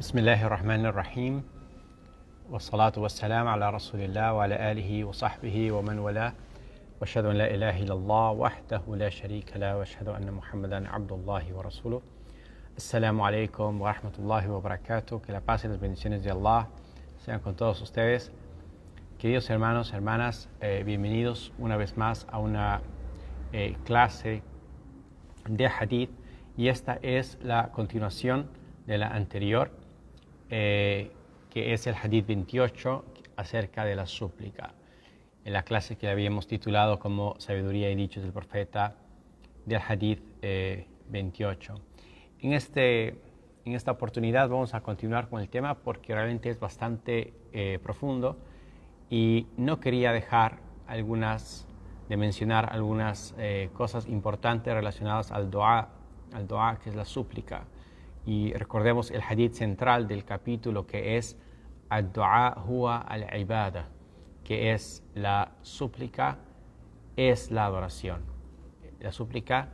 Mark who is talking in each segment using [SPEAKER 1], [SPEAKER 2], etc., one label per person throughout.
[SPEAKER 1] بسم الله الرحمن الرحيم والصلاة والسلام على رسول الله وعلى آله وصحبه ومن والاه وأشهد أن لا إله إلا الله وحده لا شريك له وأشهد أن محمدا عبد الله ورسوله. Assalamu alaikum wa rahmatullahi wa barakatuh. Que la paz y las bendiciones de Allah sean con todos ustedes. Queridos hermanos, hermanas, bienvenidos una vez más a una clase de hadith, y esta es la continuación de la anterior, que es el hadith 28 acerca de la súplica, en la clase que habíamos titulado como Sabiduría y Dichos del Profeta, del hadith 28. En esta oportunidad vamos a continuar con el tema porque realmente es bastante profundo, y no quería dejar de mencionar algunas cosas importantes relacionadas al dua, que es la súplica. Y recordemos el hadith central del capítulo, que es ad-du'a huwa al-ibada, que es la súplica es la adoración. La súplica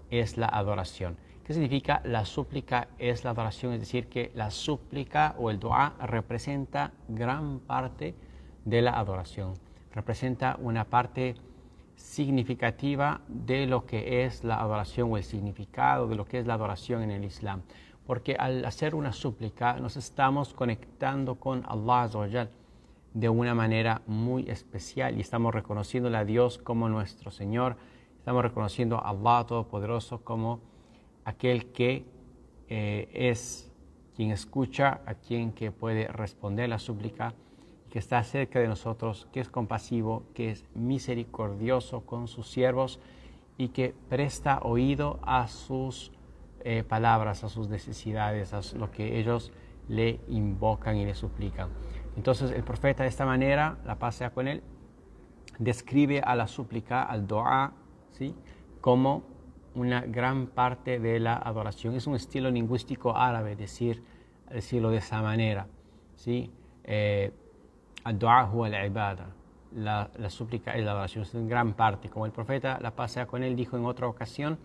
[SPEAKER 1] es la adoración. ¿Qué significa la súplica es la adoración? Es decir, que la súplica o el dua representa gran parte de la adoración. Representa una parte significativa de lo que es la adoración, o el significado de lo que es la adoración en el Islam. Porque al hacer una súplica nos estamos conectando con Allah Azza wa Jal de una manera muy especial, y estamos reconociéndole a Dios como nuestro Señor. Estamos reconociendo a Allah Todopoderoso como aquel que es quien escucha, a quien que puede responder la súplica, que está cerca de nosotros, que es compasivo, que es misericordioso con sus siervos y que presta oído a sus palabras, a sus necesidades, a lo que ellos le invocan y le suplican. Entonces el profeta, de esta manera, la paz sea con él, describe a la súplica, al dua, ¿sí?, como una gran parte de la adoración. Es un estilo lingüístico árabe decirlo de esa manera, ¿sí? Ad-du'a huwa al-ibada, la súplica es la adoración, es en gran parte. Como el profeta, la paz sea con él, dijo en otra ocasión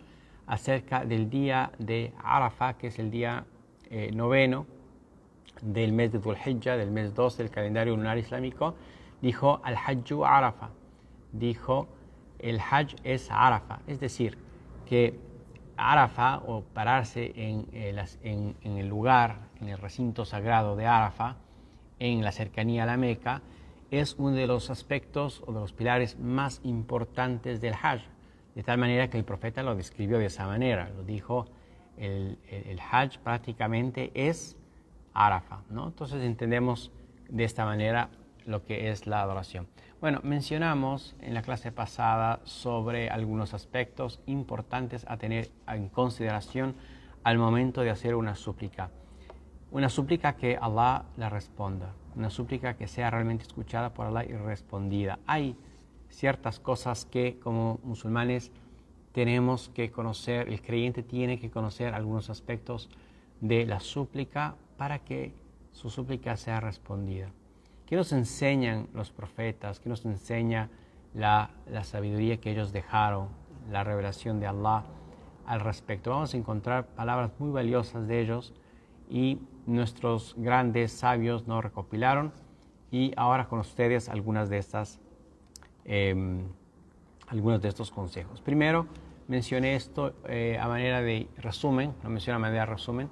[SPEAKER 1] acerca del día de Arafah, que es el día noveno del mes de Dhul Hijjah, del mes 2 del calendario lunar islámico, dijo: al-hajju Arafah, dijo: el hajj es Arafah. Es decir, que Arafah, o pararse en el lugar, en el recinto sagrado de Arafah, en la cercanía a la Meca, es uno de los aspectos o de los pilares más importantes del hajj. De tal manera que el profeta lo describió de esa manera, lo dijo: el hajj prácticamente es Arafah, ¿no? Entonces entendemos de esta manera lo que es la adoración. Bueno, mencionamos en la clase pasada sobre algunos aspectos importantes a tener en consideración al momento de hacer una súplica. Una súplica que Allah la responda, una súplica que sea realmente escuchada por Allah y respondida. Hay ciertas cosas que como musulmanes tenemos que conocer, el creyente tiene que conocer algunos aspectos de la súplica para que su súplica sea respondida. ¿Qué nos enseñan los profetas? ¿Qué nos enseña la sabiduría que ellos dejaron, la revelación de Allah al respecto? Vamos a encontrar palabras muy valiosas de ellos, y nuestros grandes sabios nos recopilaron, y ahora con ustedes algunos de estos consejos. Primero, mencioné esto a manera de resumen, lo mencioné a manera de resumen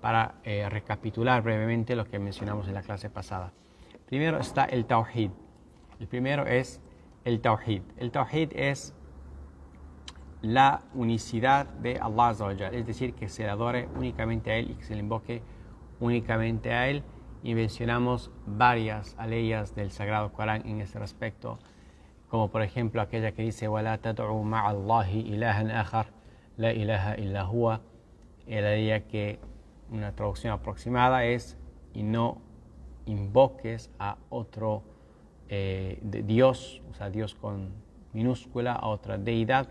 [SPEAKER 1] para recapitular brevemente lo que mencionamos en la clase pasada. Primero está el Tawhid. El primero es el Tawhid. El Tawhid es la unicidad de Allah Azza wa Jal, es decir, que se le adore únicamente a Él y que se le invoque únicamente a Él. Y mencionamos varias aleyas del Sagrado Corán en este respecto, como por ejemplo aquella que dice: وَلَا تَدْعُوا مَعَ اللَّهِ إِلَهًا آخَرَ لَا إِلَهَ إِلَّا هُوَ. La aleya que una traducción aproximada es: y no invoques a otro Dios, o sea, Dios con minúscula, a otra deidad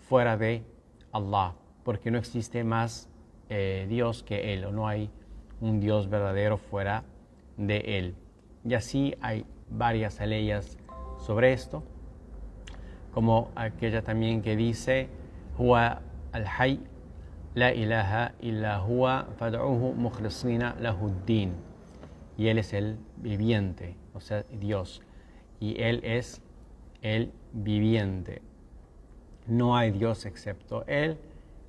[SPEAKER 1] fuera de Allah, porque no existe más Dios que Él, o no hay un Dios verdadero fuera de Él. Y así hay varias aleyas sobre esto, como aquella también que dice: Huwa al-Hayy La ilaha illa huwa fad'uhu mukhlisina lahuddin. Y Él es el viviente, o sea, Dios. Y Él es el viviente. No hay Dios excepto Él,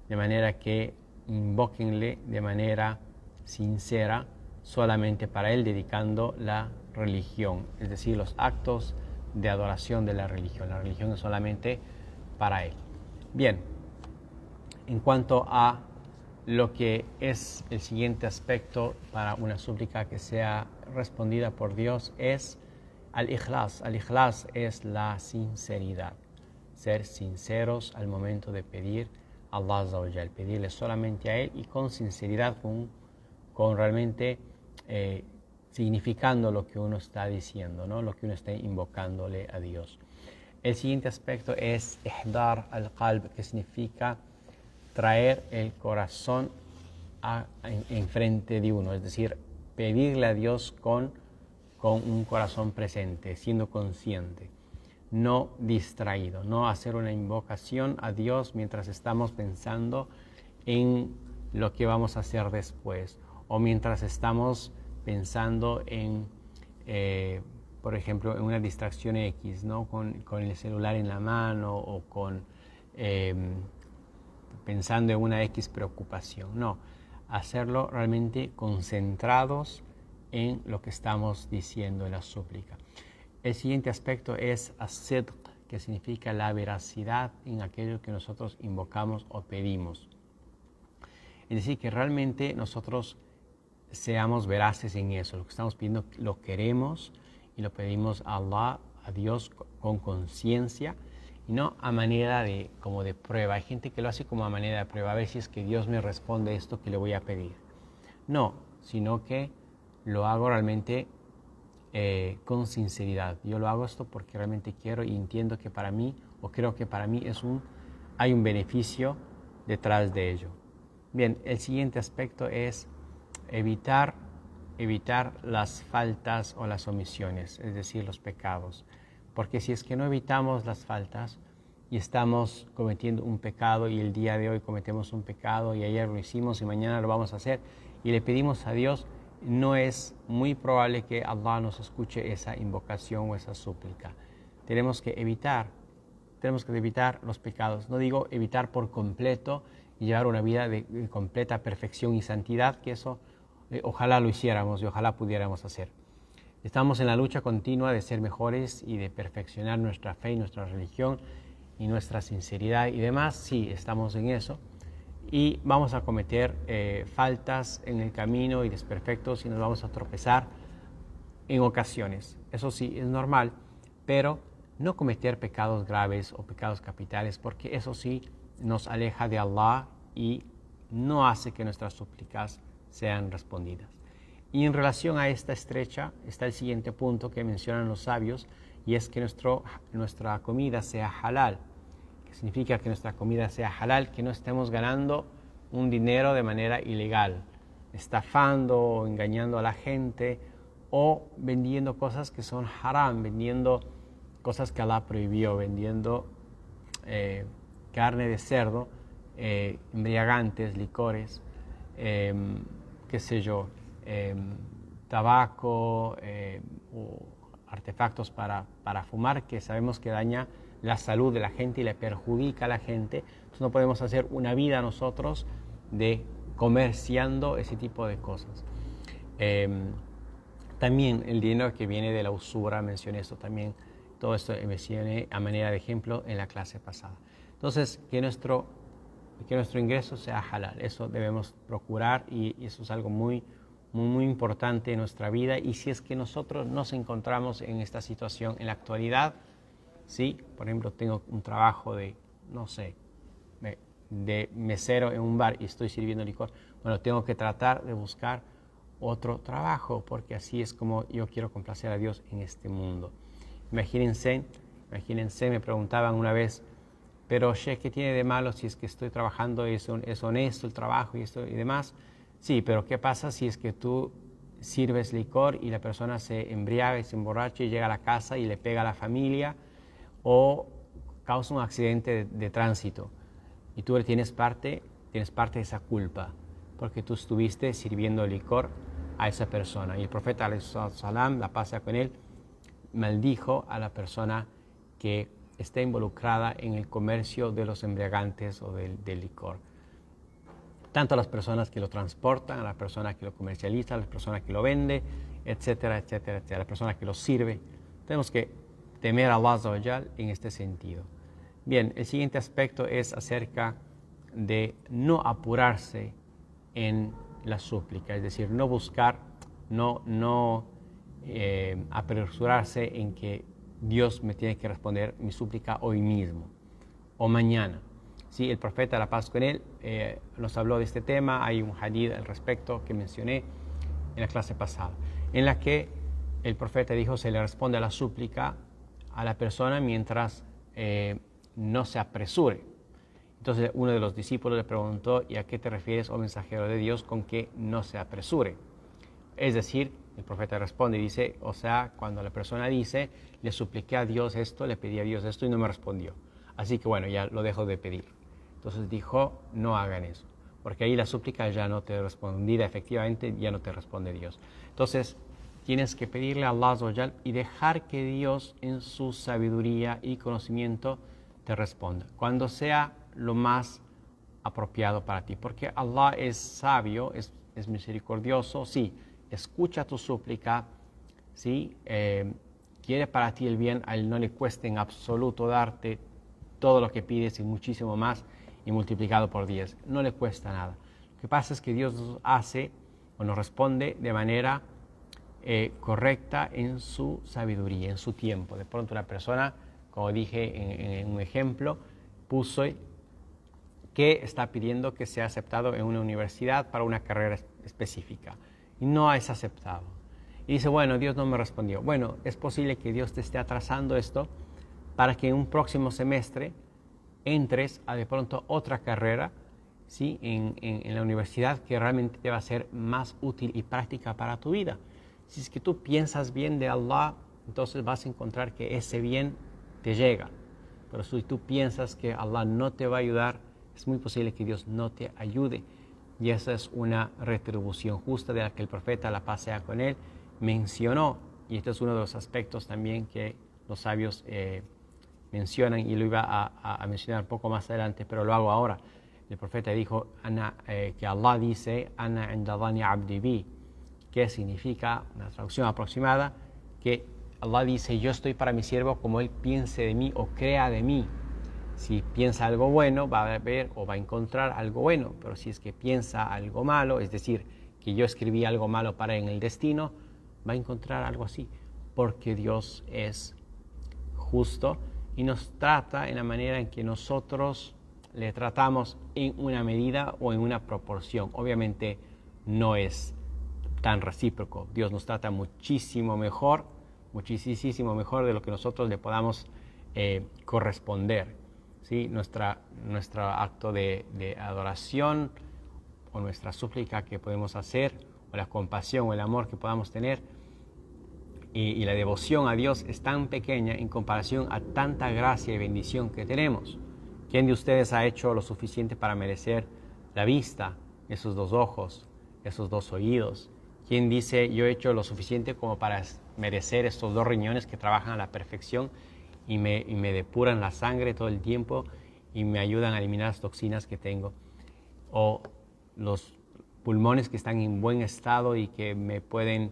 [SPEAKER 1] de manera que invóquenle de manera sincera solamente para Él, dedicando la religión, es decir, los actos de adoración de la religión. La religión es solamente para Él. Bien, en cuanto a lo que es el siguiente aspecto para una súplica que sea respondida por Dios es al-ikhlas. Al-ikhlas es la sinceridad, ser sinceros al momento de pedir a Allah Azza wa Jal, pedirle solamente a Él y con sinceridad, con realmente significando lo que uno está diciendo, ¿no? Lo que uno está invocándole a Dios. El siguiente aspecto es ihdar al-qalb, que significa traer el corazón enfrente de uno, es decir, pedirle a Dios con un corazón presente, siendo consciente, no distraído, no hacer una invocación a Dios mientras estamos pensando en lo que vamos a hacer después, o mientras estamos pensando en, por ejemplo, en una distracción X, ¿no? con el celular en la mano o con pensando en una X preocupación. No, hacerlo realmente concentrados en lo que estamos diciendo en la súplica. El siguiente aspecto es as-sidq, que significa la veracidad en aquello que nosotros invocamos o pedimos. Es decir, que realmente nosotros seamos veraces en eso. Lo que estamos pidiendo lo queremos y lo pedimos a Allah, a Dios, con conciencia, y no a manera como de prueba. Hay gente que lo hace como a manera de prueba, a ver si es que Dios me responde esto que le voy a pedir. No, sino que lo hago realmente con sinceridad. Yo lo hago esto porque realmente quiero y entiendo que para mí, o creo que para mí hay un beneficio detrás de ello. Bien, el siguiente aspecto es evitar las faltas o las omisiones, es decir, los pecados. Porque si es que no evitamos las faltas y estamos cometiendo un pecado y el día de hoy cometemos un pecado y ayer lo hicimos y mañana lo vamos a hacer y le pedimos a Dios, no es muy probable que Allah nos escuche esa invocación o esa súplica. Tenemos que evitar los pecados. No digo evitar por completo y llevar una vida de completa perfección y santidad, que eso ojalá lo hiciéramos y ojalá pudiéramos hacer. Estamos en la lucha continua de ser mejores y de perfeccionar nuestra fe y nuestra religión y nuestra sinceridad y demás. Sí, estamos en eso. Y vamos a cometer faltas en el camino y desperfectos y nos vamos a tropezar en ocasiones. Eso sí, es normal, pero no cometer pecados graves o pecados capitales, porque eso sí nos aleja de Allah y no hace que nuestras súplicas sean respondidas. Y en relación a esta estrecha está el siguiente punto que mencionan los sabios, y es que nuestra comida sea halal, que significa que nuestra comida sea halal, que no estemos ganando un dinero de manera ilegal, estafando o engañando a la gente o vendiendo cosas que son haram, vendiendo cosas que Allah prohibió, vendiendo carne de cerdo, embriagantes, licores, qué sé yo, tabaco o artefactos para fumar, que sabemos que daña la salud de la gente y le perjudica a la gente. Entonces no podemos hacer una vida nosotros de comerciando ese tipo de cosas. También el dinero que viene de la usura, mencioné esto también, todo esto mencioné a manera de ejemplo en la clase pasada. Entonces, que nuestro ingreso sea halal, eso debemos procurar y eso es algo muy importante en nuestra vida. Y si es que nosotros nos encontramos en esta situación en la actualidad, ¿sí? Por ejemplo, tengo un trabajo de, no sé, de mesero en un bar y estoy sirviendo licor, bueno, tengo que tratar de buscar otro trabajo, porque así es como yo quiero complacer a Dios en este mundo. Imagínense, me preguntaban una vez, pero Sheikh, ¿qué tiene de malo si es que estoy trabajando, es honesto el trabajo y esto y demás? Sí, pero ¿qué pasa si es que tú sirves licor y la persona se embriaga y se emborracha y llega a la casa y le pega a la familia o causa un accidente de tránsito y tú tienes parte tienes parte de esa culpa, porque tú estuviste sirviendo licor a esa persona. Y el profeta, alayhi salam, la paz sea con él, maldijo a la persona que está involucrada en el comercio de los embriagantes o del licor. Tanto a las personas que lo transportan, a las personas que lo comercializan, a las personas que lo venden, etcétera, etcétera, etcétera, a las personas que lo sirven. Tenemos que temer a Allah Azza wa Jal en este sentido. Bien, el siguiente aspecto es acerca de no apurarse en la súplica, es decir, no buscar, no apresurarse en que Dios me tiene que responder mi súplica hoy mismo o mañana. Sí, el profeta, la paz con él, nos habló de este tema. Hay un hadith al respecto que mencioné en la clase pasada, en la que el profeta dijo, se le responde a la súplica a la persona mientras no se apresure. Entonces uno de los discípulos le preguntó, ¿y a qué te refieres, oh mensajero de Dios, con que no se apresure? Es decir, el profeta responde y dice, o sea, cuando la persona dice, le supliqué a Dios esto, le pedí a Dios esto y no me respondió. Así que bueno, ya lo dejo de pedir. Entonces dijo, no hagan eso, porque ahí la súplica ya no te respondida, efectivamente ya no te responde Dios. Entonces tienes que pedirle a Allah Azza wa Jal y dejar que Dios en su sabiduría y conocimiento te responda, cuando sea lo más apropiado para ti, porque Allah es sabio, es misericordioso, sí, escucha tu súplica, sí, quiere para ti el bien, a él no le cuesta en absoluto darte todo lo que pides y muchísimo más y multiplicado por 10, no le cuesta nada. Lo que pasa es que Dios nos hace o nos responde de manera correcta en su sabiduría, en su tiempo. De pronto una persona, como dije en un ejemplo, puso que está pidiendo que sea aceptado en una universidad para una carrera específica y no es aceptado. Y dice, bueno, Dios no me respondió. Bueno, es posible que Dios te esté atrasando esto para que en un próximo semestre entres a de pronto otra carrera, ¿sí? en la universidad que realmente te va a ser más útil y práctica para tu vida. Si es que tú piensas bien de Allah, entonces vas a encontrar que ese bien te llega. Pero si tú piensas que Allah no te va a ayudar, es muy posible que Dios no te ayude. Y esa es una retribución justa de la que el profeta, la paz sea con él, mencionó. Y este es uno de los aspectos también que los sabios mencionan, y lo iba a mencionar un poco más adelante, pero lo hago ahora. El profeta dijo que Allah dice, Ana inda dhani abdi bi, que significa, una traducción aproximada, que Allah dice, yo estoy para mi siervo como él piense de mí o crea de mí. Si piensa algo bueno, va a ver o va a encontrar algo bueno, pero si es que piensa algo malo, es decir, que yo escribí algo malo para en el destino, va a encontrar algo así, porque Dios es justo y nos trata en la manera en que nosotros le tratamos en una medida o en una proporción. Obviamente no es tan recíproco. Dios nos trata muchísimo mejor de lo que nosotros le podamos corresponder. ¿Sí? Nuestro acto de adoración o nuestra súplica que podemos hacer, o la compasión o el amor que podamos tener, y la devoción a Dios es tan pequeña en comparación a tanta gracia y bendición que tenemos. ¿Quién de ustedes ha hecho lo suficiente para merecer la vista, esos 2 ojos, esos 2 oídos? ¿Quién dice, yo he hecho lo suficiente como para merecer estos 2 riñones que trabajan a la perfección y me depuran la sangre todo el tiempo y me ayudan a eliminar las toxinas que tengo? O los pulmones que están en buen estado y que me pueden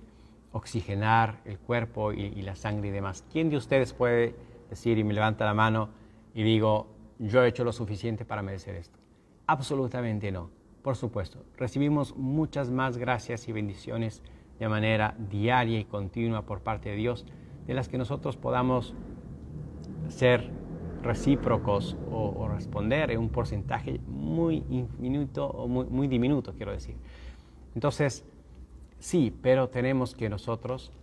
[SPEAKER 1] oxigenar el cuerpo y la sangre y demás. ¿Quién de ustedes puede decir y me levanta la mano y digo, yo he hecho lo suficiente para merecer esto? Absolutamente no. Por supuesto, recibimos muchas más gracias y bendiciones de manera diaria y continua por parte de Dios, de las que nosotros podamos ser recíprocos o responder en un porcentaje muy diminuto, o muy diminuto, quiero decir. Entonces, sí, pero tenemos que nosotros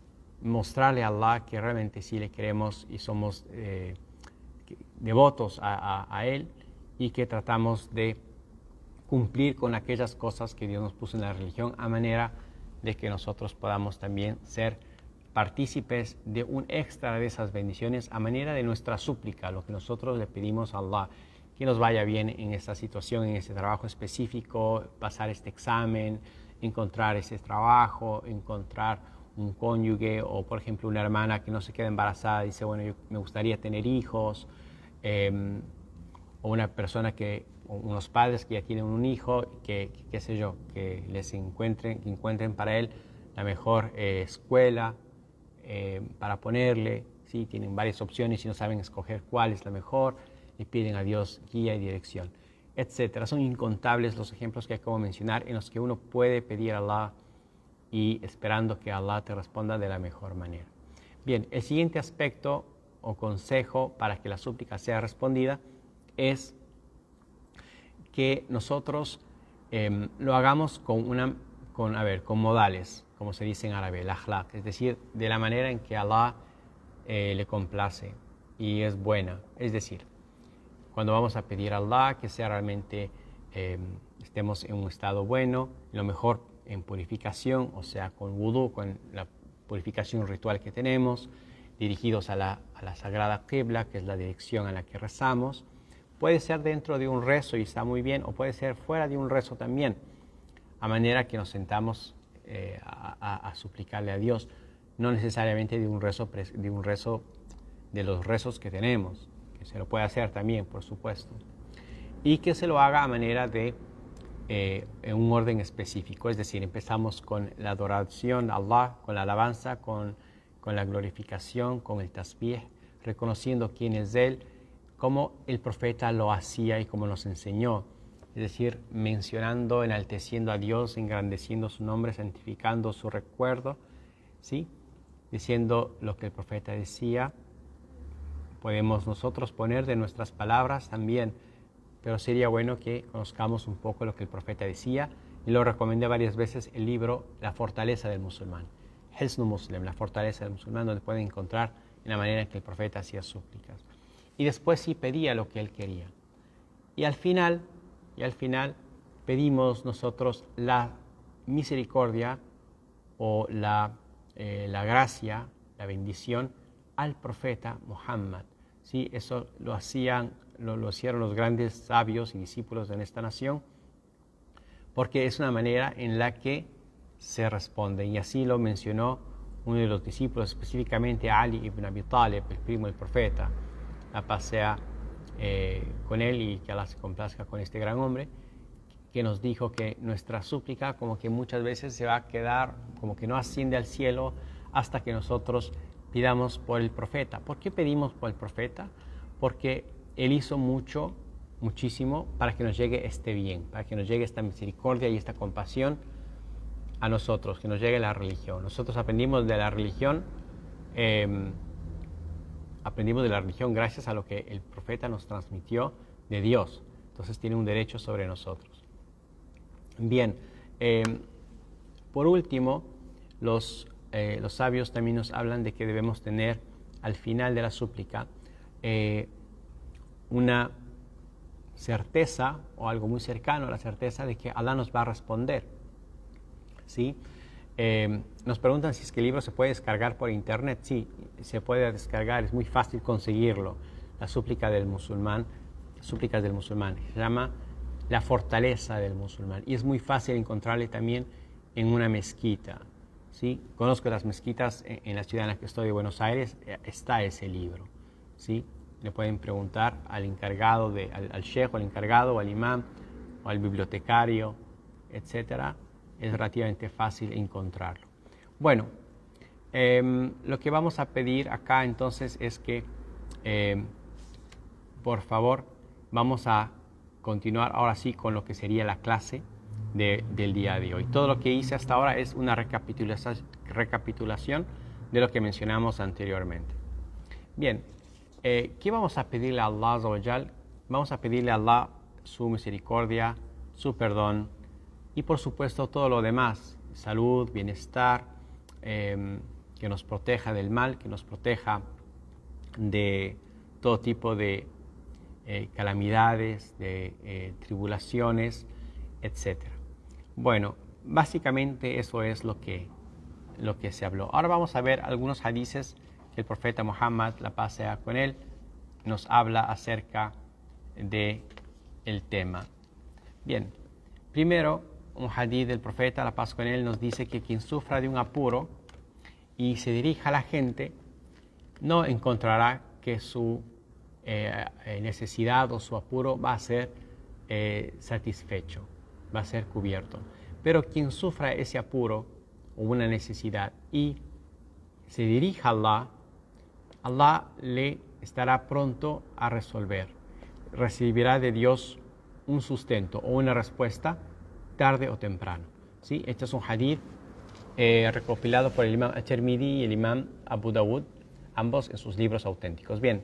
[SPEAKER 1] mostrarle a Allah que realmente sí le queremos y somos devotos a Él, y que tratamos de cumplir con aquellas cosas que Dios nos puso en la religión, a manera de que nosotros podamos también ser partícipes de un extra de esas bendiciones a manera de nuestra súplica, lo que nosotros le pedimos a Allah. que nos vaya bien en esta situación, en este trabajo específico, pasar este examen, encontrar ese trabajo, encontrar un cónyuge o, por ejemplo, una hermana que no se queda embarazada y dice, bueno, yo me gustaría tener hijos, o una persona o unos padres que ya tienen un hijo, qué sé yo, que encuentren para él la mejor escuela para ponerle, ¿sí? Tienen varias opciones y no saben escoger cuál es la mejor, y piden a Dios guía y dirección, etcétera. Son incontables los ejemplos que acabo de mencionar en los que uno puede pedir a Allah y esperando que Allah te responda de la mejor manera. Bien, el siguiente aspecto o consejo para que la súplica sea respondida es que nosotros lo hagamos con modales, como se dice en árabe, el akhlaq, es decir, de la manera en que Allah le complace y es buena. Es decir, cuando vamos a pedir a Allah que sea realmente estemos en un estado bueno, lo mejor en purificación, o sea, con wudu, con la purificación ritual que tenemos, dirigidos a la sagrada qibla, que es la dirección a la que rezamos. Puede ser dentro de un rezo y está muy bien, o puede ser fuera de un rezo también, a manera que nos sentamos a suplicarle a Dios, no necesariamente de un rezo de los rezos que tenemos, que se lo puede hacer también, por supuesto, y que se lo haga a manera de en un orden específico, es decir, empezamos con la adoración a Allah, con la alabanza, con la glorificación, con el tasbih, reconociendo quién es Él, como el profeta lo hacía y como nos enseñó, es decir, mencionando, enalteciendo a Dios, engrandeciendo su nombre, santificando su recuerdo, ¿sí? Diciendo lo que el profeta decía. Podemos nosotros poner de nuestras palabras también, pero sería bueno que conozcamos un poco lo que el profeta decía, y lo recomendé varias veces el libro La fortaleza del musulmán, Hisnul Muslim, la fortaleza del musulmán, donde pueden encontrar en la manera en que el profeta hacía súplicas. Y después sí pedía lo que él quería. Y al final pedimos nosotros la misericordia o la gracia, la bendición al profeta Muhammad. ¿Sí? Eso lo hicieron los grandes sabios y discípulos de esta nación, porque es una manera en la que se responde. Y así lo mencionó uno de los discípulos, específicamente Ali ibn Abi Talib, el primo del profeta. La paz sea con él y que Allah se complazca con este gran hombre, que nos dijo que nuestra súplica como que muchas veces se va a quedar, como que no asciende al cielo hasta que nosotros pidamos por el profeta. ¿Por qué pedimos por el profeta? Porque él hizo muchísimo para que nos llegue este bien, para que nos llegue esta misericordia y esta compasión a nosotros, que nos llegue la religión. Nosotros aprendimos de la religión gracias a lo que el profeta nos transmitió de Dios. Entonces tiene un derecho sobre nosotros. Bien, por último, los sabios también nos hablan de que debemos tener al final de la súplica una certeza o algo muy cercano a la certeza de que Allah nos va a responder, ¿sí? Nos preguntan si es que el libro se puede descargar por internet. Sí, se puede descargar, es muy fácil conseguirlo. La súplica del musulmán, súplicas del musulmán, se llama La fortaleza del musulmán y es muy fácil encontrarle también en una mezquita, ¿sí? Conozco las mezquitas en la ciudad en la que estoy, de Buenos Aires, está ese libro, ¿sí? Le pueden preguntar al encargado, al sheikh, o al encargado, o al imán, o al bibliotecario, etcétera. Es relativamente fácil encontrarlo. Bueno, lo que vamos a pedir acá entonces es que, por favor, vamos a continuar ahora sí con lo que sería la clase del día de hoy. Todo lo que hice hasta ahora es una recapitulación de lo que mencionamos anteriormente. Bien, ¿qué vamos a pedirle a Allah Azza wa Jal? Vamos a pedirle a Allah su misericordia, su perdón y por supuesto todo lo demás, salud, bienestar, que nos proteja del mal, que nos proteja de todo tipo de calamidades, de tribulaciones, etc. Bueno, básicamente eso es lo que se habló. Ahora vamos a ver algunos hadices que el profeta Muhammad, la paz sea con él, nos habla acerca del tema. Bien, primero, un hadith del profeta, la paz con él, nos dice que quien sufra de un apuro y se dirija a la gente, no encontrará que su necesidad o su apuro va a ser satisfecho, va a ser cubierto. Pero quien sufra ese apuro o una necesidad y se dirija a Allah, Allah le estará pronto a resolver. Recibirá de Dios un sustento o una respuesta tarde o temprano. ¿Sí? Este es un hadith recopilado por el imam At-Tirmidhi y el imam Abu Dawud, ambos en sus libros auténticos. Bien,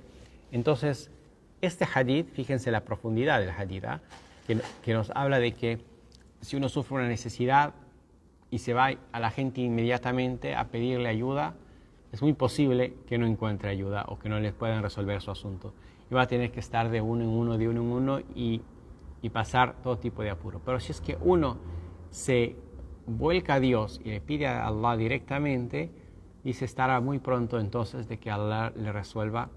[SPEAKER 1] entonces, este hadith, fíjense la profundidad del hadith, que nos habla de que si uno sufre una necesidad y se va a la gente inmediatamente a pedirle ayuda, es muy posible que no encuentre ayuda o que no le puedan resolver su asunto. Y va a tener que estar de uno en uno, y pasar todo tipo de apuro. Pero si es que uno se vuelca a Dios y le pide a Allah directamente, dice estará muy pronto entonces de que Allah le resuelva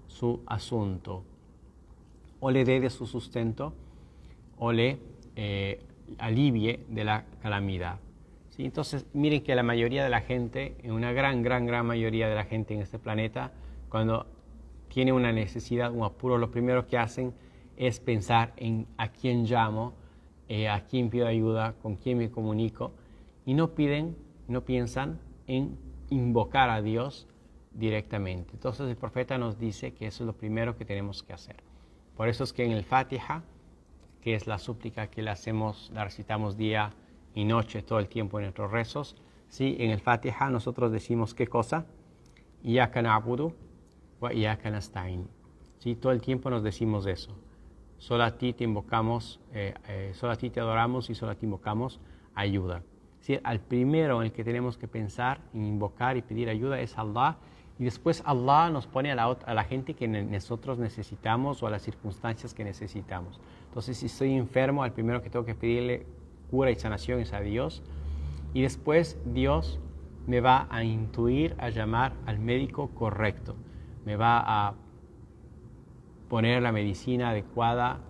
[SPEAKER 1] su asunto, o le dé de su sustento, o le alivie de la calamidad. ¿Sí? Entonces miren que la mayoría de la gente, una gran mayoría de la gente en este planeta, cuando tiene una necesidad, un apuro, lo primero que hacen es pensar en a quién llamo, a quién pido ayuda, con quién me comunico, y no piensan en invocar a Dios directamente. Entonces el profeta nos dice que eso es lo primero que tenemos que hacer. Por eso es que en el Fatiha, que es la súplica que la recitamos día y noche todo el tiempo en nuestros rezos, ¿sí? En el Fatiha nosotros decimos ¿qué cosa? Iyaka na'budu wa iyaka nasta'in. ¿Sí? Todo el tiempo nos decimos eso. Solo a ti te invocamos, solo a ti te adoramos y solo a ti invocamos ayuda. ¿Sí? Al primero en el que tenemos que pensar en invocar y pedir ayuda es Allah, y después Allah nos pone a la gente que nosotros necesitamos o a las circunstancias que necesitamos. Entonces, si estoy enfermo, al primero que tengo que pedirle cura y sanación es a Dios, y después Dios me va a intuir a llamar al médico correcto, me va a poner la medicina adecuada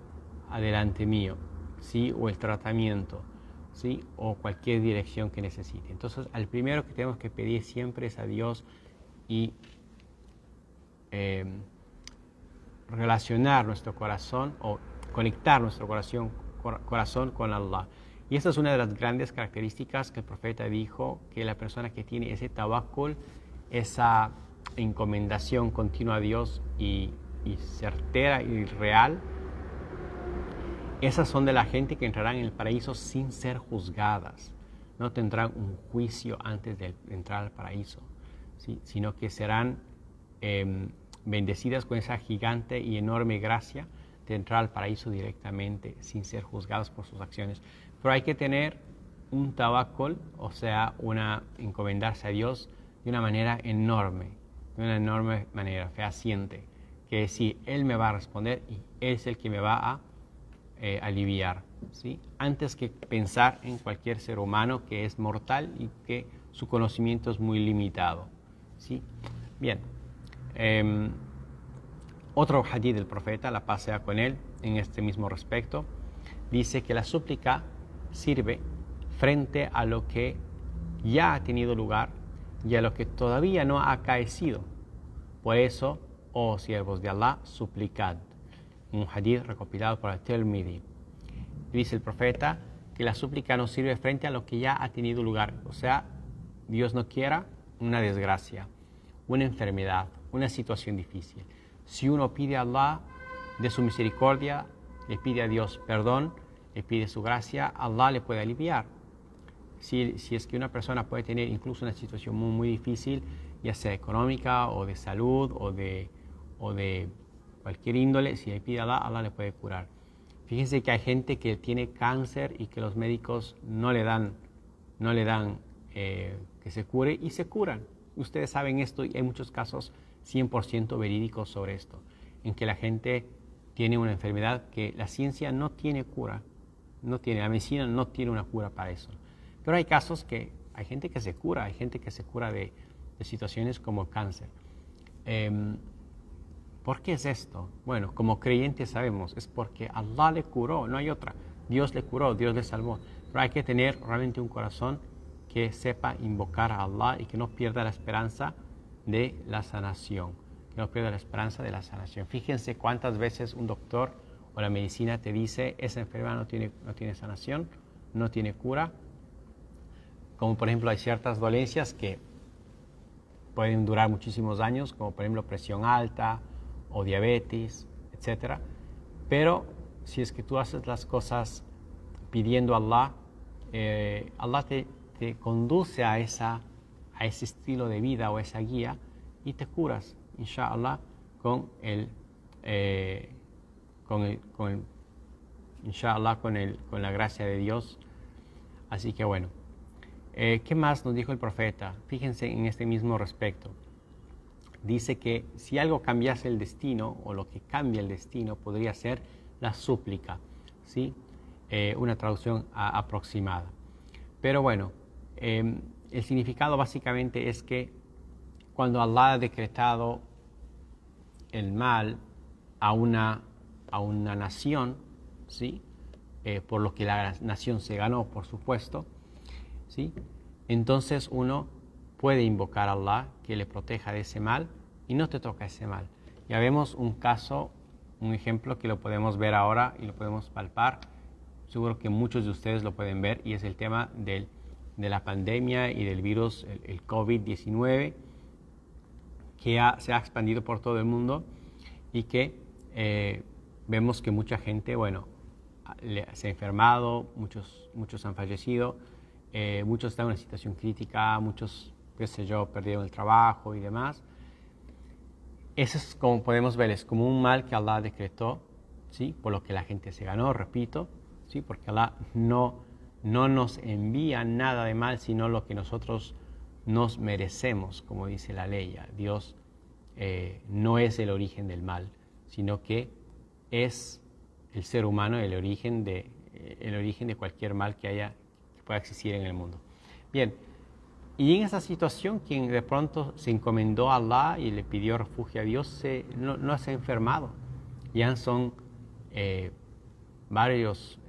[SPEAKER 1] adelante mío, ¿sí? O el tratamiento, ¿sí? O cualquier dirección que necesite. Entonces, al primero que tenemos que pedir siempre es a Dios y relacionar nuestro corazón o conectar nuestro corazón con Allah. Y esta es una de las grandes características que el profeta dijo, que la persona que tiene ese tawakkul, esa encomendación continua a Dios y certera y real, esas son de la gente que entrarán en el paraíso sin ser juzgadas. No tendrán un juicio antes de entrar al paraíso, ¿sí? Sino que serán bendecidas con esa gigante y enorme gracia de entrar al paraíso directamente sin ser juzgadas por sus acciones. Pero hay que tener un tawakkul, o sea, encomendarse a Dios de una manera enorme, de una enorme manera, fehaciente, que sí, Él me va a responder y Él es el que me va a aliviar, ¿sí? Antes que pensar en cualquier ser humano que es mortal y que su conocimiento es muy limitado, ¿sí? Bien, otro hadith del profeta, la paz sea con él, en este mismo respecto, dice que la súplica sirve frente a lo que ya ha tenido lugar y a lo que todavía no ha acaecido. Por eso, oh siervos de Allah, suplicad. Un hadith recopilado por At-Tirmidhi. Dice el profeta que la súplica nos sirve frente a lo que ya ha tenido lugar. O sea, Dios no quiera una desgracia, una enfermedad, una situación difícil. Si uno pide a Allah de su misericordia, le pide a Dios perdón, le pide su gracia, Allah le puede aliviar. Si es que una persona puede tener incluso una situación muy difícil, ya sea económica o de salud o de cualquier índole, si le pide a Allah, Allah le puede curar. Fíjense que hay gente que tiene cáncer y que los médicos no le dan que se cure y se curan. Ustedes saben esto y hay muchos casos 100% verídicos sobre esto, en que la gente tiene una enfermedad que la ciencia no tiene cura, la medicina no tiene una cura para eso. Pero hay casos que hay gente que se cura, de situaciones como el cáncer. ¿Por qué es esto? Bueno, como creyentes sabemos, es porque Allah le curó, no hay otra. Dios le curó, Dios le salvó. Pero hay que tener realmente un corazón que sepa invocar a Allah y que no pierda la esperanza de la sanación. Que no pierda la esperanza de la sanación. Fíjense cuántas veces un doctor o la medicina te dice, esa enfermedad no tiene sanación, no tiene cura. Como por ejemplo hay ciertas dolencias que pueden durar muchísimos años, como por ejemplo presión alta o diabetes, etc. Pero si es que tú haces las cosas pidiendo a Allah, Allah te conduce a ese estilo de vida o esa guía y te curas, inshallah, con la gracia de Dios. Así que bueno, ¿qué más nos dijo el profeta? Fíjense en este mismo respecto. Dice que si algo cambiase el destino, o lo que cambia el destino, podría ser la súplica, ¿sí? Una traducción aproximada. Pero bueno, el significado básicamente es que cuando Allah ha decretado el mal a una nación, ¿sí? Por lo que la nación se ganó, por supuesto, ¿sí? Entonces uno puede invocar a Allah que le proteja de ese mal y no te toca ese mal. Ya vemos un caso, un ejemplo que lo podemos ver ahora y lo podemos palpar. Seguro que muchos de ustedes lo pueden ver, y es el tema de la pandemia y del virus, el COVID-19, que se ha expandido por todo el mundo y que vemos que mucha gente, bueno, se ha enfermado, muchos han fallecido, muchos están en una situación crítica, muchos, qué sé yo, perdieron el trabajo y demás. Eso es, como podemos ver, es como un mal que Allah decretó, ¿sí? Por lo que la gente se ganó, repito, ¿sí? Porque Allah no nos envía nada de mal, sino lo que nosotros nos merecemos, como dice la ley. Dios no es el origen del mal, sino que es el ser humano el origen de cualquier mal que pueda existir en el mundo. Bien, y en esa situación, quien de pronto se encomendó a Allah y le pidió refugio a Dios, no se ha enfermado. Ya son varios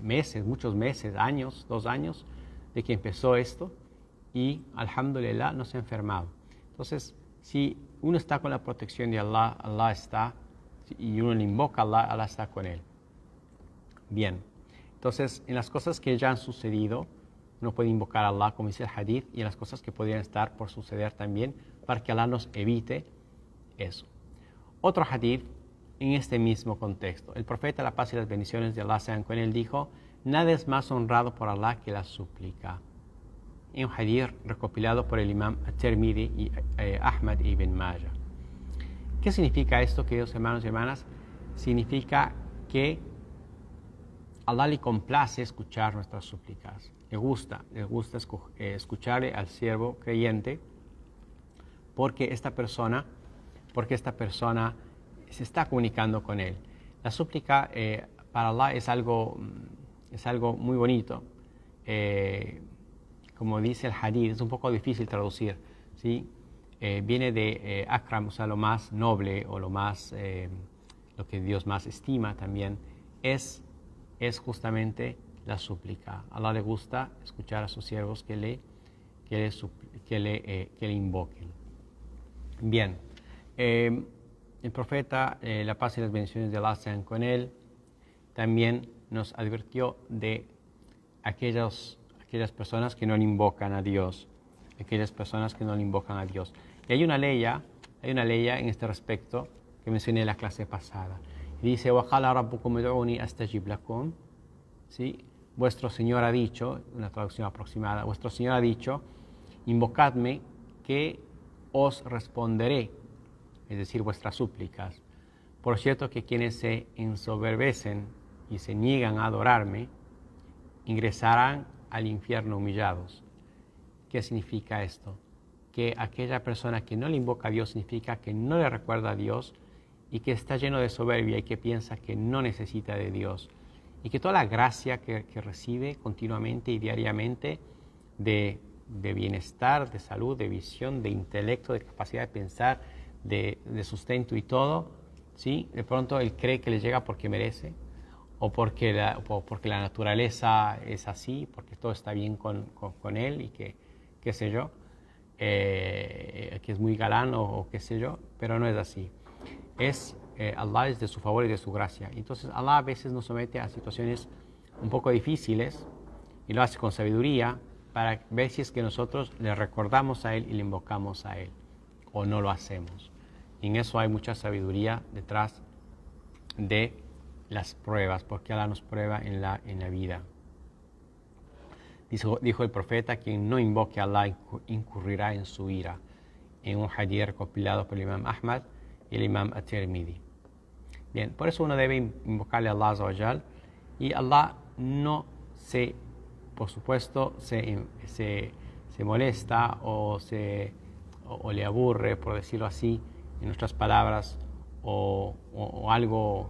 [SPEAKER 1] meses, muchos meses, años, 2 años, de que empezó esto, y alhamdulillah no se ha enfermado. Entonces, si uno está con la protección de Allah, Allah está, y uno le invoca a Allah, Allah está con él. Bien, entonces en las cosas que ya han sucedido, uno puede invocar a Allah, como dice el hadith, y en las cosas que podrían estar por suceder también, para que Allah nos evite eso. Otro hadith en este mismo contexto. El profeta, la paz y las bendiciones de Allah sean con él, dijo: nada es más honrado por Allah que la súplica. En un hadith recopilado por el imam At-Tirmidhi y Ahmad ibn Majah. ¿Qué significa esto, queridos hermanos y hermanas? Significa que Allah le complace escuchar nuestras súplicas. Le gusta escucharle al siervo creyente, porque esta persona se está comunicando con él. La súplica para Allah es algo muy bonito. Como dice el hadith, es un poco difícil traducir, ¿sí? Viene de akram, o sea, lo más noble, o lo que Dios más estima también, es justamente la súplica. A Allah le gusta escuchar a sus siervos que le invoquen. Bien, el profeta, la paz y las bendiciones de Allah sean con él, también nos advirtió de aquellas personas que no le invocan a Dios, Y hay una ley en este respecto que mencioné en la clase pasada. Y dice: وَقَالَ رَبُّكُمْ ادْعُونِي أَسْتَجِبْ لَكُمْ. ¿Sí? Vuestro Señor ha dicho, una traducción aproximada, vuestro Señor ha dicho: invocadme que os responderé, es decir, vuestras súplicas. Por cierto que quienes se ensoberbecen y se niegan a adorarme, ingresarán al infierno humillados. ¿Qué significa esto? Que aquella persona que no le invoca a Dios significa que no le recuerda a Dios, y que está lleno de soberbia y que piensa que no necesita de Dios, y que toda la gracia que recibe continuamente y diariamente de bienestar, de salud, de visión, de intelecto, de capacidad de pensar, de sustento y todo, ¿sí? De pronto él cree que le llega porque merece, o porque la naturaleza es así, porque todo está bien con él y que, qué sé yo, que es muy galán o qué sé yo, pero no es así. Allah es de su favor y de su gracia. Entonces Allah a veces nos somete a situaciones un poco difíciles y lo hace con sabiduría para ver si es que nosotros le recordamos a Él y le invocamos a Él o no lo hacemos. Y en eso hay mucha sabiduría detrás de las pruebas, porque Allah nos prueba en la vida. Dijo el profeta: quien no invoque a Allah incurrirá en su ira, en un hadith recopilado por el Imam Ahmad y el Imam At-Tirmidhi. Bien, por eso uno debe invocarle a Allah Azza wa Jal, y Allah no por supuesto, se molesta o le aburre, por decirlo así, en nuestras palabras, o algo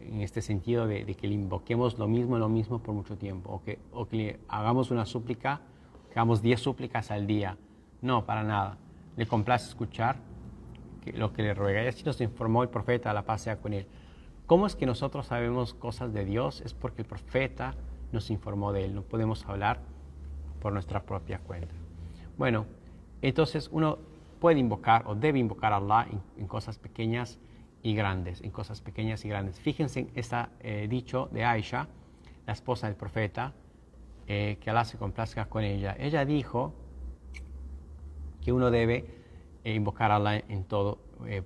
[SPEAKER 1] en este sentido de que le invoquemos lo mismo por mucho tiempo, o que le hagamos una súplica, que hagamos 10 súplicas al día. No, para nada. Le complace escuchar lo que le ruega. Y así nos informó el profeta, la paz sea con él. ¿Cómo es que nosotros sabemos cosas de Dios? Es porque el profeta nos informó de él. No podemos hablar por nuestra propia cuenta. Bueno, entonces uno puede invocar o debe invocar a Allah en cosas pequeñas y grandes, Fíjense en este dicho de Aisha, la esposa del profeta, que Allah se complazca con ella. Ella dijo que uno debe invocar a Allah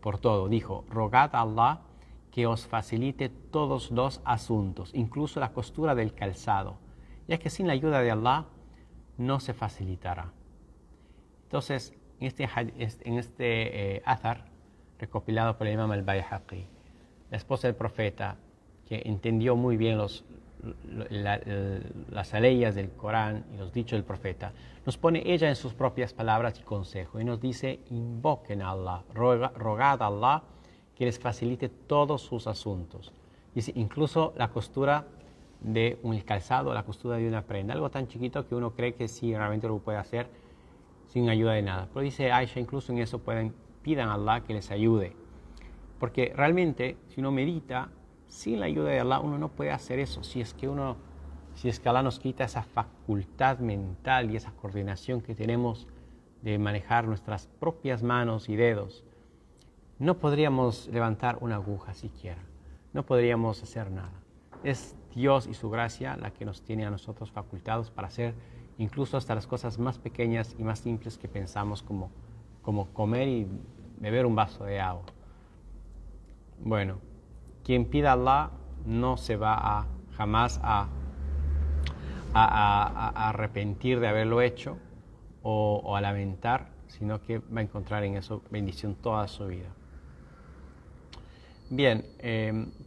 [SPEAKER 1] por todo. Dijo: rogad a Allah que os facilite todos los asuntos, incluso la costura del calzado, ya que sin la ayuda de Allah no se facilitará. Entonces, en este athar, recopilado por el Imam al-Bayhaqi, la esposa del profeta, que entendió muy bien las aleyas del Corán y los dichos del profeta, nos pone ella en sus propias palabras y consejo, y nos dice: invoquen a Allah, rogad a Allah que les facilite todos sus asuntos. Dice, incluso la costura de un calzado, la costura de una prenda, algo tan chiquito que uno cree que sí, realmente lo puede hacer sin ayuda de nada. Pero dice Aisha, incluso en eso pidan a Allah que les ayude. Porque realmente, si uno medita, sin la ayuda de Allah uno no puede hacer eso. Si es que Allah nos quita esa facultad mental y esa coordinación que tenemos de manejar nuestras propias manos y dedos, no podríamos levantar una aguja siquiera, no podríamos hacer nada. Es Dios y su gracia la que nos tiene a nosotros facultados para hacer incluso hasta las cosas más pequeñas y más simples que pensamos, como comer y beber un vaso de agua. Bueno, quien pida a Allah no se va jamás a arrepentir de haberlo hecho o a lamentar, sino que va a encontrar en eso bendición toda su vida. Bien,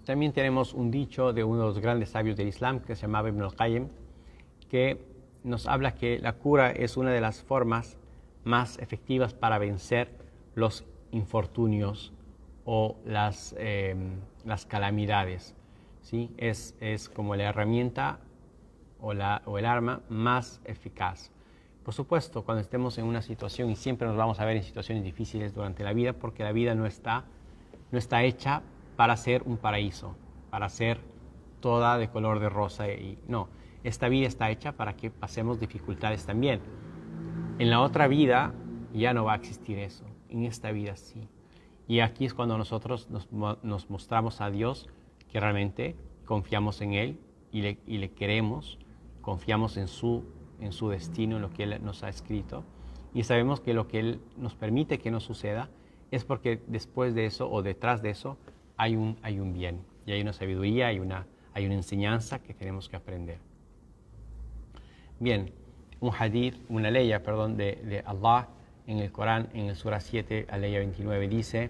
[SPEAKER 1] también tenemos un dicho de uno de los grandes sabios del Islam que se llamaba Ibn al-Qayyim, que nos habla que la cura es una de las formas más efectivas para vencer los infortunios o las calamidades, ¿sí? Es como la herramienta o el arma más eficaz. Por supuesto, cuando estemos en una situación, y siempre nos vamos a ver en situaciones difíciles durante la vida, porque la vida no está hecha para ser un paraíso, para ser toda de color de rosa. No, esta vida está hecha para que pasemos dificultades también. En la otra vida ya no va a existir eso, en esta vida sí. Y aquí es cuando nosotros nos mostramos a Dios que realmente confiamos en Él y le queremos, confiamos en su destino, en lo que Él nos ha escrito, y sabemos que lo que Él nos permite que nos suceda es porque después de eso o detrás de eso hay un bien, y hay una sabiduría, hay una enseñanza que tenemos que aprender. Bien, una ley de Allah en el Corán, en el Surah 7, la ley 29, dice: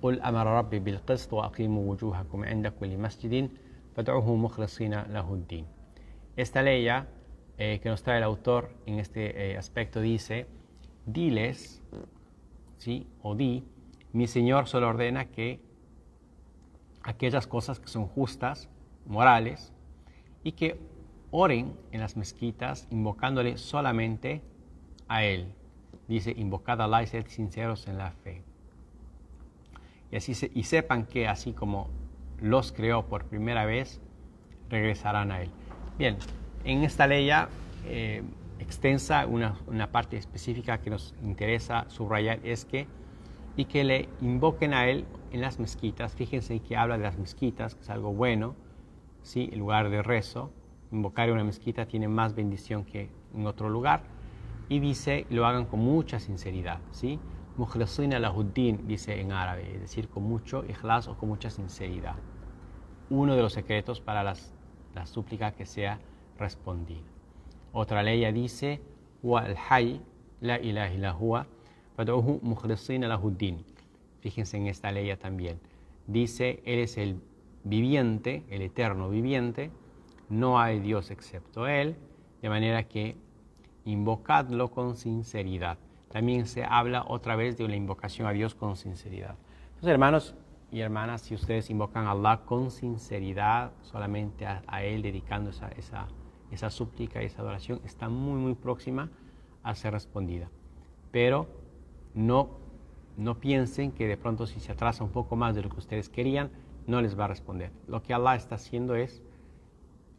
[SPEAKER 1] قُلْ أَمَرَ رَبِّي بِالْقِسْطِ وَأَقِيمُوا وُجُوهَكُمْ عِنْدَ كُلِّ مَسْجِدٍ فَادْعُوهُ مُخْلِصِينَ لَهُ الدِّينَ. Esta ley que nos trae el autor en este aspecto dice: diles, ¿sí? O di, mi Señor solo ordena que aquellas cosas que son justas, morales, y que oren en las mezquitas invocándole solamente a Él. Dice: invocad a Allah y sed sinceros en la fe. y sepan que así como los creó por primera vez, regresarán a Él. Bien, en esta ley extensa, una parte específica que nos interesa subrayar es que le invoquen a Él en las mezquitas. Fíjense que habla de las mezquitas, que es algo bueno, ¿sí? En lugar de rezo, invocar en una mezquita tiene más bendición que en otro lugar. Y dice, lo hagan con mucha sinceridad, ¿sí? Mukhlisina lahuddin, dice en árabe, es decir, con mucho ikhlas o con mucha sinceridad. Uno de los secretos para la súplica que sea respondida. Otra ley dice, wa al-hayy la ilaha illa huwa fad'uhu mukhlisina lahuddin. Fíjense en esta ley también. Dice, Él es el viviente, el eterno viviente, no hay Dios excepto Él, de manera que invocadlo con sinceridad. También se habla otra vez de la invocación a Dios con sinceridad. Entonces, hermanos y hermanas, si ustedes invocan a Allah con sinceridad, solamente a Él dedicando esa súplica, esa adoración, está muy, muy próxima a ser respondida. Pero no piensen que de pronto si se atrasa un poco más de lo que ustedes querían, no les va a responder. Lo que Allah está haciendo es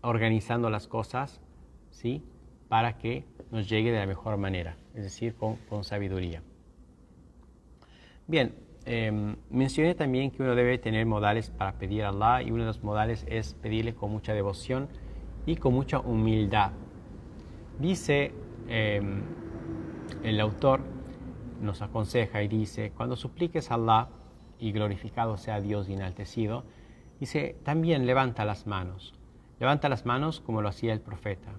[SPEAKER 1] organizando las cosas, ¿sí?, para que nos llegue de la mejor manera, es decir, con sabiduría. Bien, mencioné también que uno debe tener modales para pedir a Allah, y uno de los modales es pedirle con mucha devoción y con mucha humildad. Dice el autor, nos aconseja y dice, cuando supliques a Allah, y glorificado sea Dios y enaltecido, dice, también levanta las manos como lo hacía el profeta.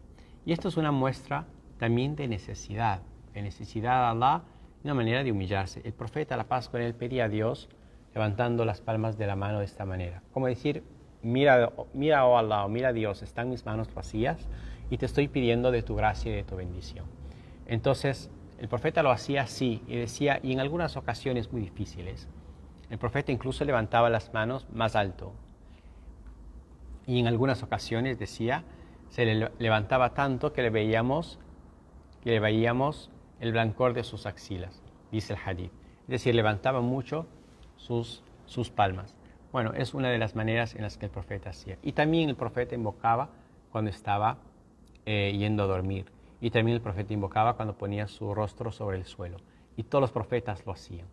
[SPEAKER 1] Y esto es una muestra también de necesidad a Allah, una manera de humillarse. El profeta, la paz con él, pedía a Dios levantando las palmas de la mano de esta manera. Como decir, mira oh Allah, mira Dios, están mis manos vacías y te estoy pidiendo de tu gracia y de tu bendición. Entonces, el profeta lo hacía así y decía, y en algunas ocasiones muy difíciles, el profeta incluso levantaba las manos más alto. Y en algunas ocasiones decía, se le levantaba tanto que le veíamos el blancor de sus axilas, dice el hadith. Es decir, levantaba mucho sus palmas. Bueno, es una de las maneras en las que el profeta hacía. Y también el profeta invocaba cuando estaba yendo a dormir. Y también el profeta invocaba cuando ponía su rostro sobre el suelo. Y todos los profetas lo hacían.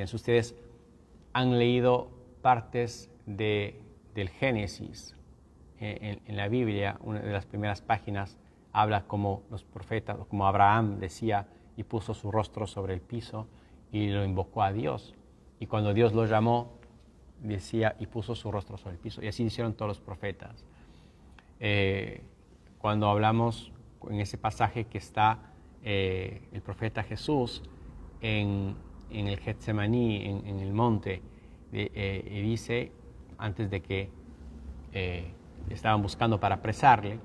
[SPEAKER 1] Si ustedes han leído partes del Génesis, en la Biblia, una de las primeras páginas habla como los profetas, como Abraham decía, y puso su rostro sobre el piso y lo invocó a Dios. Y cuando Dios lo llamó, decía, y puso su rostro sobre el piso. Y así hicieron todos los profetas. Cuando hablamos en ese pasaje que está el profeta Jesús en el Getsemaní, en el monte, y dice, antes de que estaban buscando para apresarle,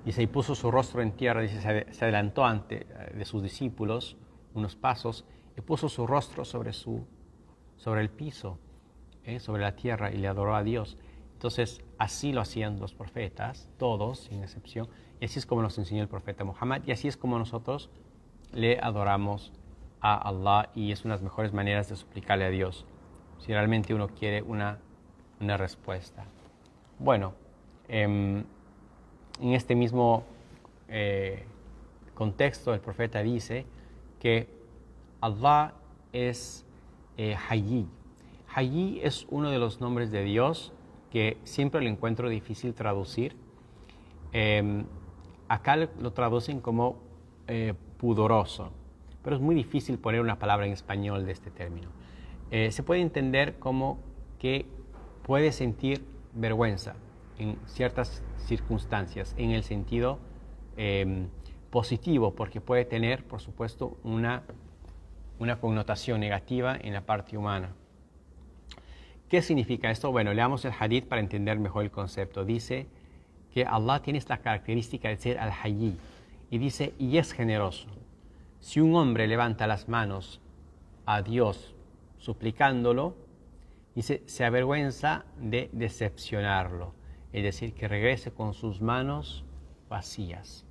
[SPEAKER 1] dice, y puso su rostro en tierra, dice, se adelantó ante de sus discípulos unos pasos y puso su rostro sobre el piso, sobre la tierra, y le adoró a Dios. Entonces, así lo hacían los profetas, todos, sin excepción, y así es como nos enseñó el profeta Muhammad, y así es como nosotros le adoramos a Allah, y es una de las mejores maneras de suplicarle a Dios, si realmente uno quiere una respuesta. Bueno, en este mismo contexto, el profeta dice que Allah es Hayy. Hayy es uno de los nombres de Dios que siempre lo encuentro difícil traducir. Acá lo traducen como pudoroso, pero es muy difícil poner una palabra en español de este término. Se puede entender como que puede sentir vergüenza en ciertas circunstancias, en el sentido positivo, porque puede tener, por supuesto, una connotación negativa en la parte humana. ¿Qué significa esto? Bueno, leamos el hadith para entender mejor el concepto. Dice que Allah tiene esta característica de ser al-Hayy, y dice, y es generoso. Si un hombre levanta las manos a Dios suplicándolo, dice, se avergüenza de decepcionarlo, es decir, que regrese con sus manos vacías.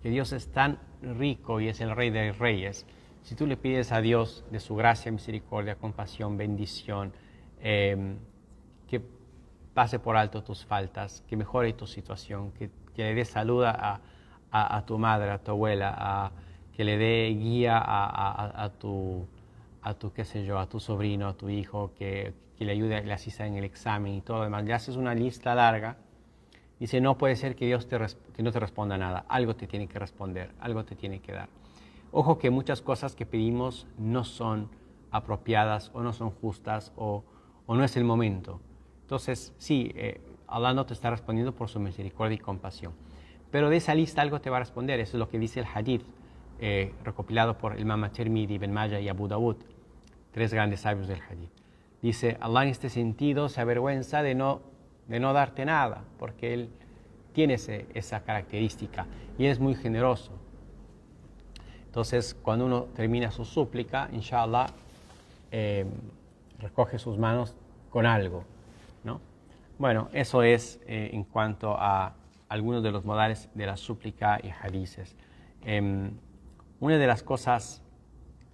[SPEAKER 1] Que Dios es tan rico y es el Rey de Reyes, Si tú le pides a Dios de su gracia, misericordia, compasión, bendición, que pase por alto tus faltas, que mejore tu situación, que le dé salud a tu madre, a tu abuela, que le dé guía a tu qué sé yo, a tu sobrino, a tu hijo, que le ayude, le asista en el examen y todo lo demás. Ya haces una lista larga. Dice, no puede ser que Dios que no te responda nada. Algo te tiene que responder, algo te tiene que dar. Ojo que muchas cosas que pedimos no son apropiadas o no son justas o no es el momento. Entonces, sí, Allah no te está respondiendo por su misericordia y compasión. Pero de esa lista algo te va a responder. Eso es lo que dice el hadith, recopilado por el Imam Tirmidhi, Ibn Majah y Abu Dawud, 3 grandes sabios del hadith. Dice, Allah en este sentido se avergüenza de no darte nada, porque Él tiene esa característica y es muy generoso. Entonces, cuando uno termina su súplica, inshallah, recoge sus manos con algo, ¿no? Bueno, eso es en cuanto a algunos de los modales de la súplica y hadices. Una de las cosas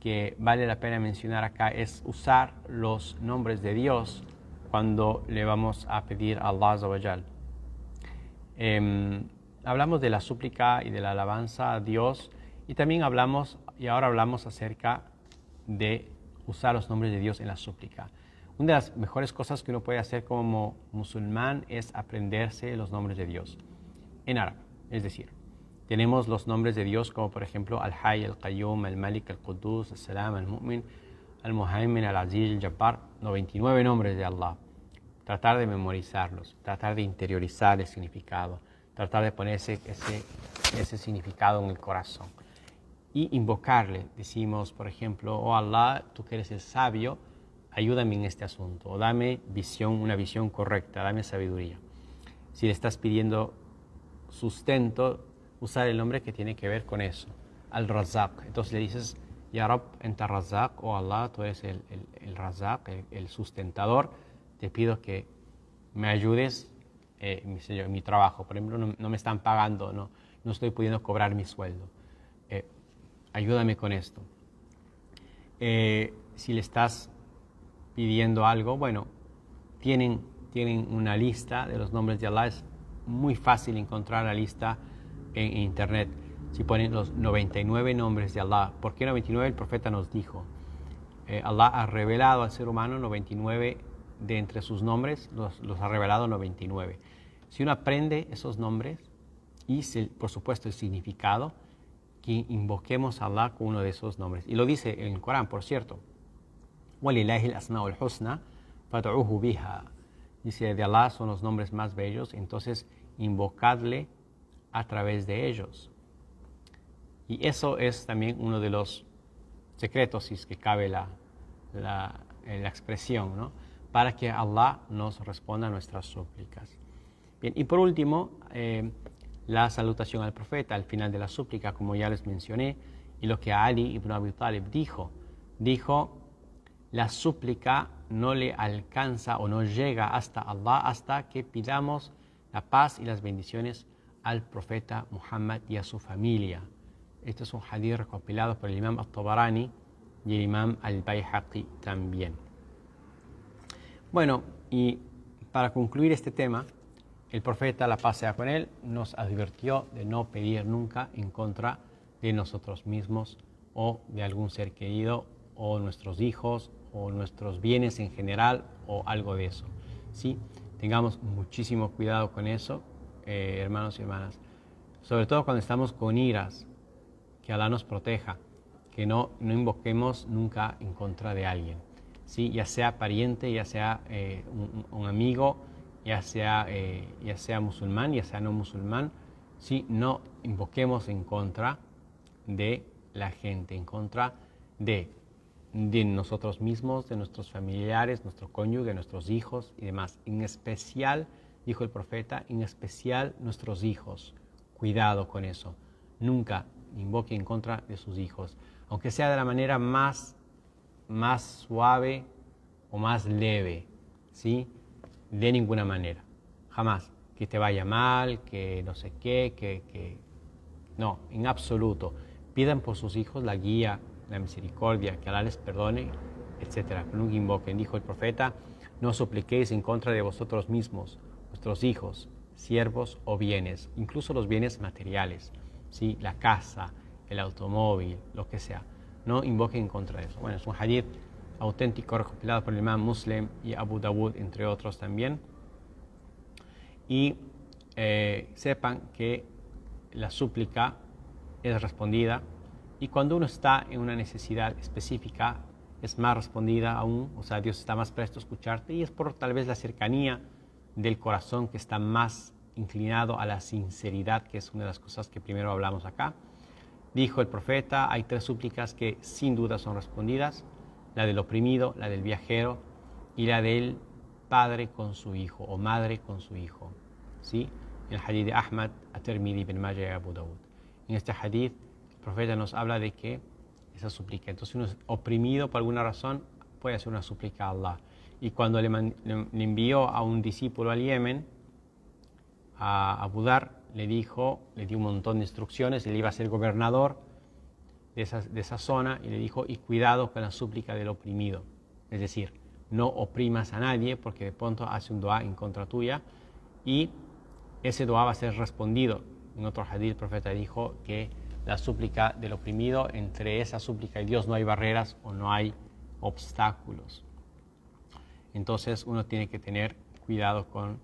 [SPEAKER 1] que vale la pena mencionar acá es usar los nombres de Dios cuando le vamos a pedir a Allah Azza wa Jal. Hablamos de la súplica y de la alabanza a Dios y también ahora hablamos acerca de usar los nombres de Dios en la súplica. Una de las mejores cosas que uno puede hacer como musulmán es aprenderse los nombres de Dios en árabe. Es decir, tenemos los nombres de Dios como por ejemplo Al-Hayy, Al-Qayyum, Al-Malik, Al-Quddus, Al-Salam, Al-Mu'min, Al-Muhaymin, Al-Aziz, Al-Jabbar, 99 nombres de Allah. Tratar de memorizarlos, tratar de interiorizar el significado, tratar de poner ese significado en el corazón. Y invocarle, decimos por ejemplo, oh Allah, tú que eres el sabio, ayúdame en este asunto, o dame una visión correcta, dame sabiduría. Si le estás pidiendo sustento, usar el nombre que tiene que ver con eso, Al-Razzaq. Entonces le dices, Ya Rab, enta Razzaq, oh Allah, tú eres el Razzaq, el sustentador, te pido que me ayudes en mi trabajo. Por ejemplo, no me están pagando, no estoy pudiendo cobrar mi sueldo. Ayúdame con esto. Si le estás pidiendo algo, bueno, tienen una lista de los nombres de Allah. Es muy fácil encontrar la lista en internet. Si ponen los 99 nombres de Allah. ¿Por qué 99? El profeta nos dijo. Allah ha revelado al ser humano 99 de entre sus nombres, los ha revelado 99. Si uno aprende esos nombres y por supuesto el significado, que invoquemos a Allah con uno de esos nombres. Y lo dice en el Corán, por cierto. وَلِلَّهِ الْأَسْمَاءُ الْحُسْنَى فَادْعُوهُ بِهَا. Dice, de Allah son los nombres más bellos, entonces invocadle a través de ellos. Y eso es también uno de los secretos, si es que cabe la expresión, ¿no? Para que Allah nos responda a nuestras súplicas. Bien, y por último, la salutación al profeta al final de la súplica, como ya les mencioné, y lo que Ali ibn Abi Talib dijo, la súplica no le alcanza o no llega hasta Allah hasta que pidamos la paz y las bendiciones al profeta Muhammad y a su familia. Este es un hadith recopilado por el Imam At-Tabarani y el Imam Al-Bayhaqi también. Bueno, y para concluir este tema, el profeta, la paz sea con él, nos advirtió de no pedir nunca en contra de nosotros mismos o de algún ser querido o nuestros hijos o nuestros bienes en general o algo de eso. ¿Sí? Tengamos muchísimo cuidado con eso, hermanos y hermanas. Sobre todo cuando estamos con iras, que Allah nos proteja, que no invoquemos nunca en contra de alguien. ¿Sí? Ya sea pariente, ya sea un amigo, ya sea musulmán, ya sea no musulmán, ¿sí? No invoquemos en contra de la gente, en contra de nosotros mismos, de nuestros familiares, nuestro cónyuge, nuestros hijos y demás. En especial, dijo el profeta, en especial nuestros hijos. Cuidado con eso. Nunca invoque en contra de sus hijos, aunque sea de la manera más suave o más leve, ¿sí? De ninguna manera, jamás. Que te vaya mal, que no sé qué, no, en absoluto. Pidan por sus hijos la guía la misericordia, que Alá les perdone, etc. Pero nunca invoquen. Dijo el profeta: no supliquéis en contra de vosotros mismos, vuestros hijos, siervos o bienes, incluso los bienes materiales, ¿sí? La casa, el automóvil, lo que sea. No invoquen en contra de eso. Bueno, es un hadith auténtico recopilado por el imam Muslim y Abu Dawud, entre otros también. Y sepan que la súplica es respondida, y cuando uno está en una necesidad específica es más respondida aún, o sea, Dios está más presto a escucharte, y es por tal vez la cercanía del corazón que está más inclinado a la sinceridad, que es una de las cosas que primero hablamos acá. Dijo el profeta: hay 3 súplicas que sin duda son respondidas: la del oprimido, la del viajero y la del padre con su hijo o madre con su hijo, ¿sí? En el hadith de Ahmad, At-Tirmidhi, Ibn Majah y Abu Dawud. En este hadith el profeta nos habla de que esa súplica, entonces uno es oprimido por alguna razón, puede hacer una súplica a Allah. Y cuando le envió a un discípulo al Yemen, a Abu Dar, le dio un montón de instrucciones, él iba a ser gobernador de esa zona, y le dijo: y cuidado con la súplica del oprimido, es decir, no oprimas a nadie, porque de pronto hace un dua en contra tuya y ese dua va a ser respondido. En otro hadith el profeta dijo que la súplica del oprimido, entre esa súplica y Dios no hay barreras o no hay obstáculos. Entonces uno tiene que tener cuidado con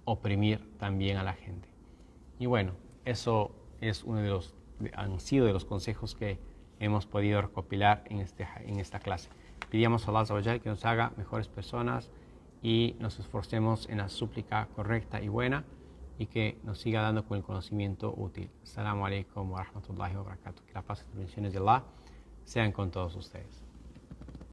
[SPEAKER 1] oprimir también a la gente. Y bueno, eso es han sido de los consejos que hemos podido recopilar en esta clase. Pedíamos a Allah Azza wa Jalla que nos haga mejores personas y nos esforcemos en la súplica correcta y buena, y que nos siga dando con el conocimiento útil. Assalamu alaikum wa rahmatullahi wa barakatuh. Que la paz y las bendiciones de Allah sean con todos ustedes.